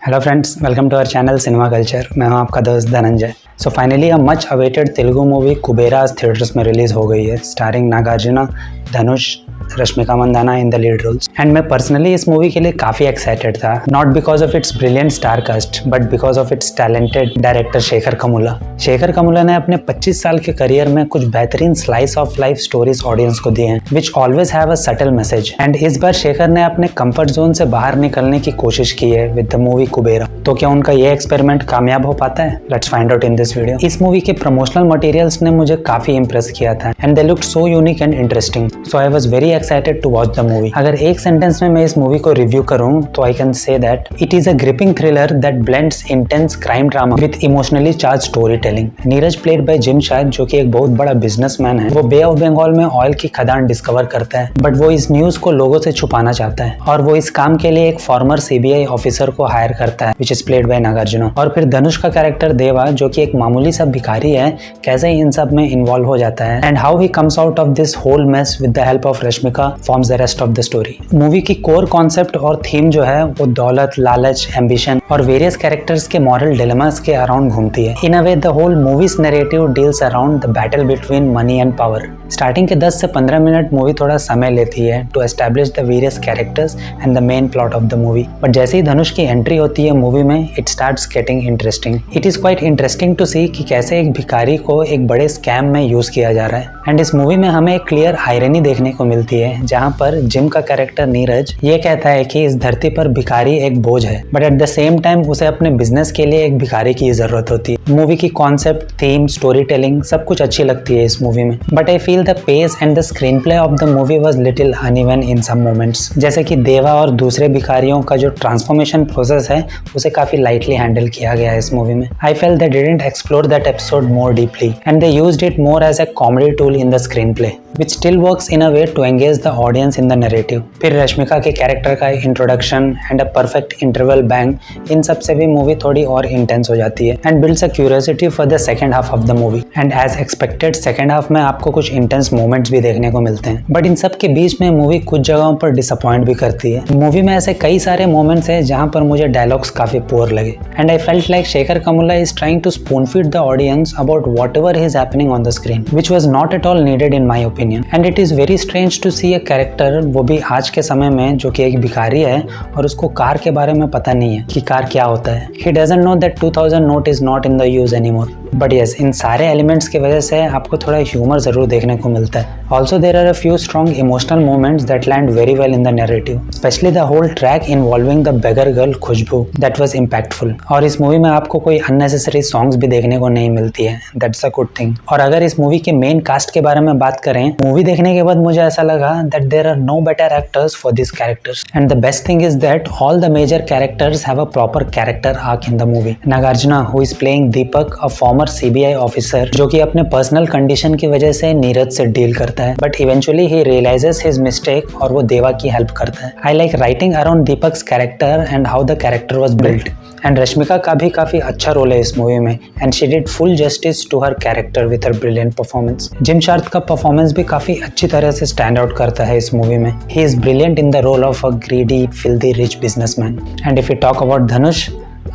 Hello friends, welcome to our channel Cinema Culture. मैं हूं आपका दोस्त Dhananjay. So finally a much awaited Telugu movie Kubera theatres में रिलीज हो गई है, starring Nagarjuna, Dhanush, Rashmika Mandanna in the lead roles. And मैं पर्सनली इस मूवी के लिए काफ़ी एक्साइटेड था, not because of its brilliant star cast but because of its talented director Sekhar Kammula. Sekhar Kammula ने अपने 25 साल के करियर में कुछ बेहतरीन slice of life stories audience को दिए हैं which always have a subtle message. And इस बार शेखर ने अपने कंफर्ट जोन से बाहर निकलने की कोशिश की है विद द मूवी कुबेरा। तो क्या उनका ये एक्सपेरिमेंट कामयाब हो पाता है? Let's find out in this video. इस मूवी के प्रमोशनल मटेरियल्स ने मुझे काफी इंप्रेस किया था and they looked so unique and interesting, so I was very excited to watch the movie. अगर एक सेंटेंस में मैं इस मूवी को रिव्यू करूं तो I can say that it is a gripping thriller that blends intense crime drama with emotionally charge story telling. Neeraj played by gym शाद, जो कि एक बहुत बड़ा बिजनेसमैन है, वो बे ऑफ बंगाल में ऑयल की खदान डिस्कवर करता है बट वो इस न्यूज को लोगों से छुपाना चाहता है और वो इस काम के लिए एक फॉर्मर सीबीआई ऑफिसर को हायर करता है which is played by Nagarjuna. और फिर धनुष का कैरेक्टर देवा, जो कि एक मामूली सा भिखारी है, कैसे इन सब में इन्वॉल्व हो जाता है and how he comes out of this whole mess with the help of Rashmika forms the rest of the story. Movie की कोर कॉन्सेप्ट और थीम जो है वो दौलत, लालच, एम्बिशन और वेरियस कैरेक्टर्स के मॉरल डिलेमास के अराउंड घूमती है। In a way the whole movie's narrative deals around the battle between money and power. Starting के 10 से 15 मिनट मूवी थोड़ा समय लेती है to establish the various characters and the main plot of the movie, but जैसे ही धनुष की entry होती है मूवी में, it starts getting interesting. It is quite interesting to see कि कैसे एक भिखारी को एक बड़े स्कैम में यूज किया जा रहा है। एंड इस मूवी में हमें एक क्लियर आयरनी देखने को मिलती है, जहां पर जिम का कैरेक्टर नीरज ये कहता है कि इस धरती पर भिखारी एक बोझ है, but at the same time उसे अपने बिजनेस के लिए एक भिखारी की जरूरत होती है। मूवी की कॉन्सेप्ट, थीम, स्टोरी टेलिंग सब कुछ अच्छी लगती है इस मूवी में, but I feel the pace and the screenplay of the movie was little uneven in some moments. जैसे कि देवा और दूसरे भिखारियों का जो ट्रांसफॉर्मेशन प्रोसेस है उसे काफी लाइटली हैंडल किया गया है इस मूवी में। I felt they didn't explore that episode more deeply and they used it more as a comedy tool in the screenplay which still works in a way to engage the audience in the narrative। फिर रश्मिका के character का introduction and a perfect interval bang, इन सब से भी movie थोड़ी और intense हो जाती है and builds a curiosity for the second half of the movie. And as expected second half में आपको कुछ इंटेंस मोमेंट्स भी देखने को मिलते हैं, बट इन सब के बीच में मूवी कुछ जगहों पर डिसअपॉइंट भी करती है। मूवी में ऐसे कई सारे मोमेंट्स हैं जहां पर मुझे डायलॉग्स काफी पुअर लगे and I felt like Sekhar Kammula is trying to spoon feed the audience about whatever is happening on the screen, which was not at all needed in my opinion. And it is very strange to see a character, वो भी आज के समय में, जो कि एक भिखारी है और उसको कार के बारे में पता नहीं है कि कार क्या होता है। He doesn't know that 2000 note is not in the use anymore. But yes, इन सारे एलिमेंट्स की वजह से आपको थोड़ा ह्यूमर जरूर देखने को मिलता है। Also there are a few strong emotional moments that land very well in the narrative, especially the whole track involving the beggar girl Khushbu, that was impactful. और इस मूवी में आपको कोई अननेसेसरी सॉन्ग्स भी देखने को नहीं मिलती है, दैट्स अ गुड थिंग। और अगर इस मूवी के मेन कास्ट के बारे में बात करें, मूवी देखने के बाद मुझे ऐसा लगा that there are no better actors for this characters and the best thing is that all the major characters have a proper character arc in the movie. Nagarjuna, who is playing Deepak, a former CBI officer, जो कि अपने personal condition की वजह से नीरज से deal करता है, but eventually he realises his mistake और वो देवा की हेल्प करता है। I like writing around Deepak's character and how the character was built. And Rashmika का भी काफी अच्छा रोल है इस मूवी में and she did full justice to her character with her brilliant performance. Jim Sarbh का परफॉर्मेंस भी काफी अच्छी तरह से स्टैंड आउट करता है इस मूवी में। He is brilliant in the role of a greedy, filthy, rich businessman. And if you talk about Dhanush,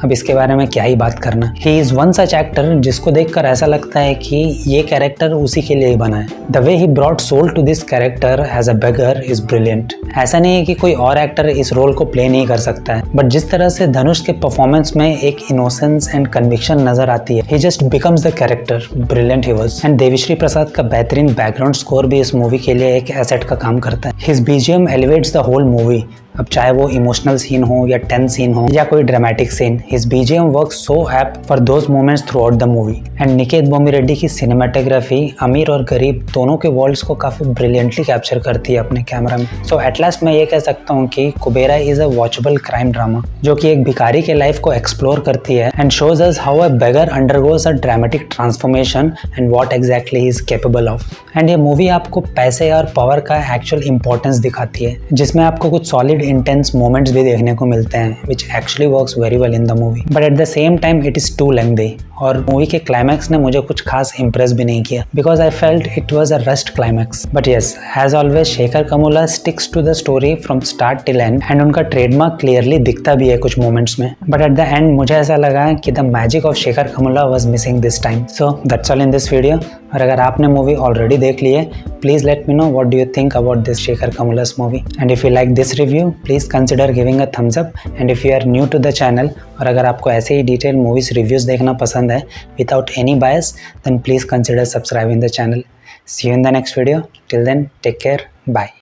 अब इसके बारे में क्या ही बात करना। He is one such actor जिसको देखकर ऐसा लगता है कि ये कैरेक्टर उसी के लिए ही बना है। The way he brought soul to this character as a beggar is brilliant. ऐसा नहीं है कि कोई और एक्टर इस रोल को प्ले नहीं कर सकता है, बट जिस तरह से धनुष के परफॉर्मेंस में एक इनोसेंस एंड कन्विक्शन नजर आती है, he just becomes the character. Brilliant he was. And Devi Sri Prasad का बेहतरीन बैकग्राउंड स्कोर भी इस मूवी के लिए एक एसेट का काम करता है। His BGM elevates the whole movie. अब चाहे वो इमोशनल सीन हो या टेंस सीन हो या कोई dramatic scene, his BGM works so apt for those moments throughout the movie. And Niketh Bommireddy की सिनेमेटोग्राफी अमीर और गरीब दोनों के वर्ल्ड्स को काफी ब्रिलियंटली कैप्चर करती है अपने कैमरा में। सो एट लास्ट मैं ये कह सकता हूँ कि Kuberaa is a watchable crime drama, जो कि एक भिखारी के लाइफ को एक्सप्लोर करती है and shows us how a beggar undergoes a dramatic transformation and what exactly he is capable of. And ये मूवी आपको पैसे और पावर का एक्चुअल इंपॉर्टेंस दिखाती है, जिसमें आपको कुछ सॉलिड वाइल्ड इंटेंस मोमेंट्स भी देखने को मिलते हैं which actually works very well in the movie, but at the same time it is too lengthy. और मूवी के क्लाइमैक्स ने मुझे कुछ खास इंप्रेस भी नहीं किया because I felt it was a rushed climax. But yes, as always Shekhar Kammula sticks to the story from start till end and उनका ट्रेडमार्क क्लियरली दिखता भी है कुछ मोमेंट्स में। बट एट द एंड मुझे ऐसा लगा कि the magic of Shekhar Kammula was missing this time. So that's all in this video. और अगर आपने मूवी ऑलरेडी देख ली है, please let me know what do you think about this Shekhar Kammula's movie. And if you like this review, please consider giving a thumbs up. And if you are new to the channel, और अगर आपको ऐसे ही detail movies reviews देखना पसंद है without any bias, then please consider subscribing the channel. See you in the next video. Till then, take care, bye.